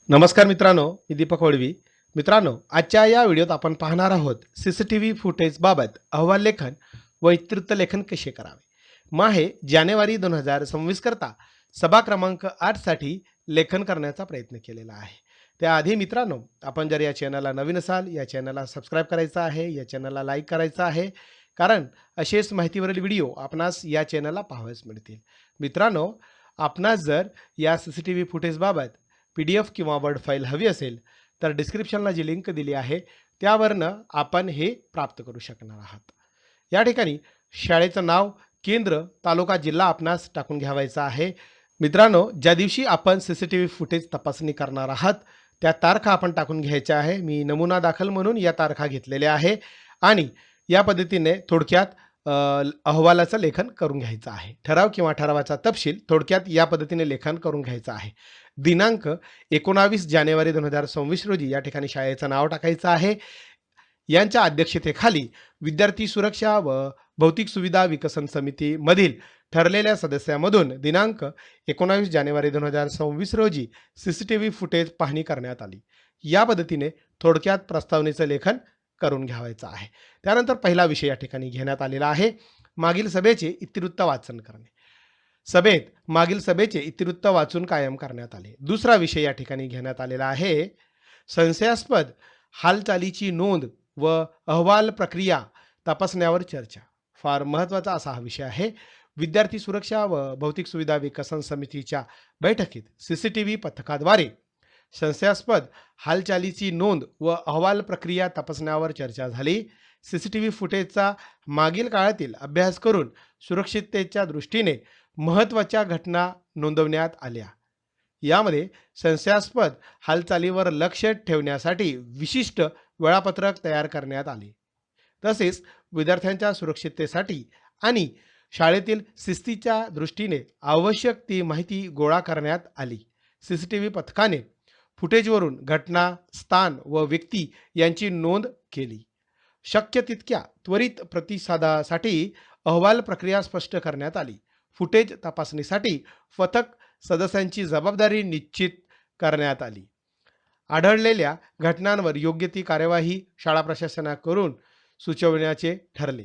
नमस्कार मित्रांनो, मी दीपक वळवी. मित्रांनो, आजच्या या व्हिडिओत आपण पाहणार आहोत सीसीटीव्ही फुटेजबाबत अहवाल लेखन व इत्युक्त लेखन कसे करावे. माहे जानेवारी 2026 करता सभा क्रमांक 8 साठी लेखन करण्याचा प्रयत्न केलेला आहे. त्याआधी मित्रांनो, आपण जर या चॅनलला नवीन असाल, या चॅनलला सबस्क्राईब करायचं आहे, या चॅनलला लाईक करायचं आहे, कारण असेच माहितीवरील व्हिडिओ आपणास या चॅनलला पाहावयास मिळतील. मित्रांनो, आपणास जर या सीसीटीव्ही फुटेजबाबत PDF किंवा वर्ड फाईल हवी असेल तर डिस्क्रिप्शनला जी लिंक दिली आहे त्यावरनं आपण हे प्राप्त करू शकणार आहात. या ठिकाणी शाळेचं नाव, केंद्र, तालुका, जिल्हा आपणास टाकून घ्यावायचा आहे. मित्रांनो, ज्या दिवशी आपण सीसीटीव्ही फुटेज तपासणी करणार आहात त्या तारखा आपण टाकून घ्यायच्या आहे. मी नमुना दाखल म्हणून या तारखा घेतलेल्या आहे आणि या पद्धतीने थोडक्यात अहवालाचं लेखन करून घ्यायचं आहे. ठराव किंवा ठरावाचा तपशील थोडक्यात या पद्धतीने लेखन करून घ्यायचं आहे. दिनांक 19 जानेवारी 2026 रोजी या ठिकाणी शाळेचं नाव टाकायचं आहे. यांच्या अध्यक्षतेखाली विद्यार्थी सुरक्षा व भौतिक सुविधा विकसन समितीमधील ठरलेल्या सदस्यामधून दिनांक 19 जानेवारी 2026 रोजी सीसीटीव्ही फुटेज पाहणी करण्यात आली. या पद्धतीने थोडक्यात प्रस्तावनेचं लेखन करून घ्यावायचं आहे. त्यानंतर पहिला विषय या ठिकाणी घेण्यात आलेला आहे, मागील सभेचे इतिवृत्त वाचन करणे. सभेत मागील सभेचे इतिवृत्त वाचून कायम करण्यात आले. दुसरा विषय या ठिकाणी घेण्यात आलेला आहे, संशयास्पद हालचालीची नोंद व अहवाल प्रक्रिया तपासण्यावर चर्चा. फार महत्त्वाचा असा हा विषय आहे. विद्यार्थी सुरक्षा व भौतिक सुविधा विकसन समितीच्या बैठकीत सीसीटीव्ही पथकाद्वारे संशयास्पद हालचालीची नोंद व अहवाल प्रक्रिया तपासण्यावर चर्चा झाली. सीसीटीव्ही फुटेजचा मागील काळातील अभ्यास करून सुरक्षिततेच्या दृष्टीने महत्त्वाच्या घटना नोंदवण्यात आल्या. यामध्ये संशयास्पद हालचालीवर लक्ष ठेवण्यासाठी विशिष्ट वेळापत्रक तयार करण्यात आले. तसेच विद्यार्थ्यांच्या सुरक्षिततेसाठी आणि शाळेतील शिस्तीच्या दृष्टीने आवश्यक ती माहिती गोळा करण्यात आली. सीसीटीव्ही पथकाने फुटेजवरून घटना, स्थान व व्यक्ती यांची नोंद केली. शक्य तितक्या त्वरित प्रतिसादासाठी अहवाल प्रक्रिया स्पष्ट करण्यात आली. फुटेज तपासणीसाठी पथक सदस्यांची जबाबदारी निश्चित करण्यात आली. आढळलेल्या घटनांवर योग्य ती कार्यवाही शाळा प्रशासनाकडून सुचवण्याचे ठरले.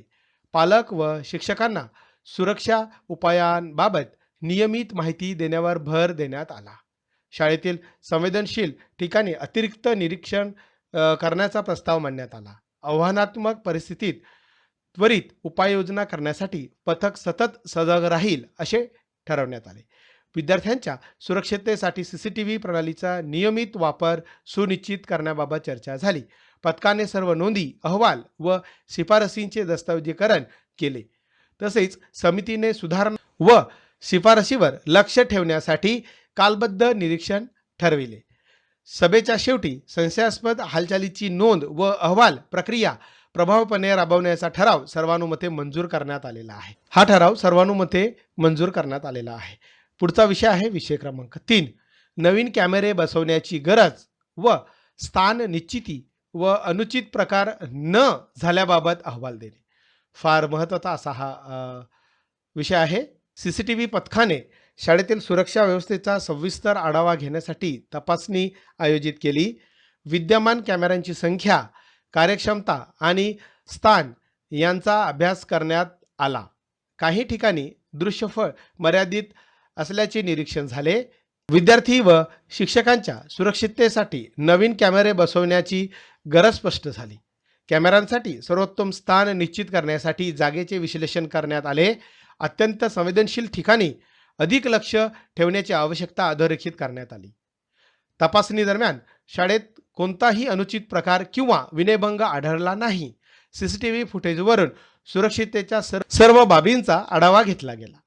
पालक व शिक्षकांना सुरक्षा उपायांबाबत नियमित माहिती देण्यावर भर देण्यात आला. शाळेतील संवेदनशील ठिकाणी अतिरिक्त निरीक्षण करण्याचा प्रस्ताव मांडण्यात आला. आव्हानात्मक परिस्थितीत त्वरित उपाययोजना करण्यासाठी पथक सतत सजग राहील असे ठरवण्यात आले. विद्यार्थ्यांच्या सुरक्षिततेसाठी सीसीटीव्ही प्रणालीचा नियमित वापर सुनिश्चित करण्याबाबत चर्चा झाली. पथकाने सर्व नोंदी, अहवाल व शिफारसींचे दस्तऐवजीकरण केले. तसेच समितीने सुधारणा व शिफारशीवर लक्ष ठेवण्यासाठी कालबद्ध निरीक्षण ठरविले. सभेच्या शेवटी संशयास्पद हालचालीची नोंद व अहवाल प्रक्रिया प्रभावीपणे राबवण्याचा ठराव सर्वानुमते मंजूर करण्यात आलेला आहे. हा ठराव सर्वानुमते मंजूर करण्यात आलेला आहे. पुढचा विषय आहे विषय क्रमांक 3, नवीन कॅमेरे बसवण्याची गरज व स्थान निश्चिती व अनुचित प्रकार न झाल्याबाबत अहवाल देणे. फार महत्त्वाचा असा हा विषय आहे. सीसीटीव्ही पथकाने शाळेतील सुरक्षा व्यवस्थेचा सविस्तर आढावा घेण्यासाठी तपासणी आयोजित केली. विद्यमान कॅमेऱ्यांची संख्या, कार्यक्षमता आणि स्थान यांचा अभ्यास करण्यात आला. काही ठिकाणी दृश्यफळ मर्यादित असल्याचे निरीक्षण झाले. विद्यार्थी व शिक्षकांच्या सुरक्षिततेसाठी नवीन कॅमेरे बसवण्याची गरज स्पष्ट झाली. कॅमेऱ्यांसाठी सर्वोत्तम स्थान निश्चित करण्यासाठी जागेचे विश्लेषण करण्यात आले. अत्यंत संवेदनशील ठिकाणी अधिक लक्ष ठेवण्याची आवश्यकता अधोरेखित करण्यात आली. तपासणी दरम्यान शाळेत कोणताही अनुचित प्रकार किंवा विनयभंग आढळला नाही. सीसीटीव्ही फुटेजवरून सुरक्षिततेच्या सर्व बाबींचा आढावा घेतला गेला.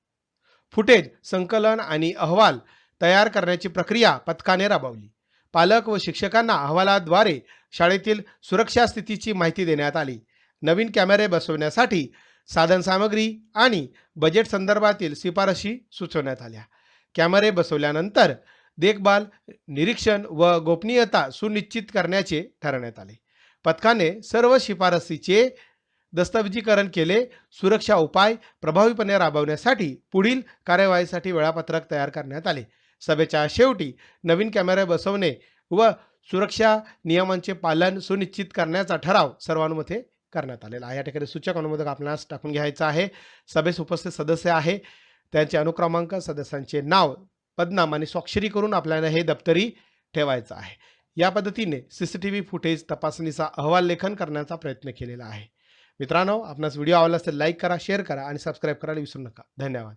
फुटेज संकलन आणि अहवाल तयार करण्याची प्रक्रिया पथकाने राबवली. पालक व शिक्षकांना अहवालाद्वारे शाळेतील सुरक्षा स्थितीची माहिती देण्यात आली. नवीन कॅमेरे बसवण्यासाठी साधनसामग्री आणि बजेट संदर्भातील शिफारशी सुचवण्यात आल्या. कॅमेरे बसवल्यानंतर देखभाल, निरीक्षण व गोपनीयता सुनिश्चित करण्याचे ठरवण्यात आले. पथकाने सर्व शिफारसीचे दस्तऐवजीकरण केले. सुरक्षा उपाय प्रभावीपणे राबवण्यासाठी पुढील कार्यवाहीसाठी वेळापत्रक तयार करण्यात आले. सभेच्या शेवटी नवीन कॅमेरे बसवणे व सुरक्षा नियमांचे पालन सुनिश्चित करण्याचा ठराव सर्वानुमते करण्यात आलेला आहे. या ठिकाणी सूचक अनुमोदक आपणास टाकून घ्यायचा आहे. सभेस उपस्थित सदस्य आहे, त्यांचे अनुक्रमांक, सदस्यांचे नाव, पदनाम आणि स्वाक्षरी करून आपल्याला हे दप्तरी ठेवायचं आहे. या पद्धतीने CCTV फुटेज तपासणीचा अहवाल लेखन करण्याचा प्रयत्न केलेला आहे. मित्रांनो, आपणास व्हिडिओ आवडला असेल लाईक करा, शेअर करा आणि सबस्क्राईब करायला विसरू नका. धन्यवाद.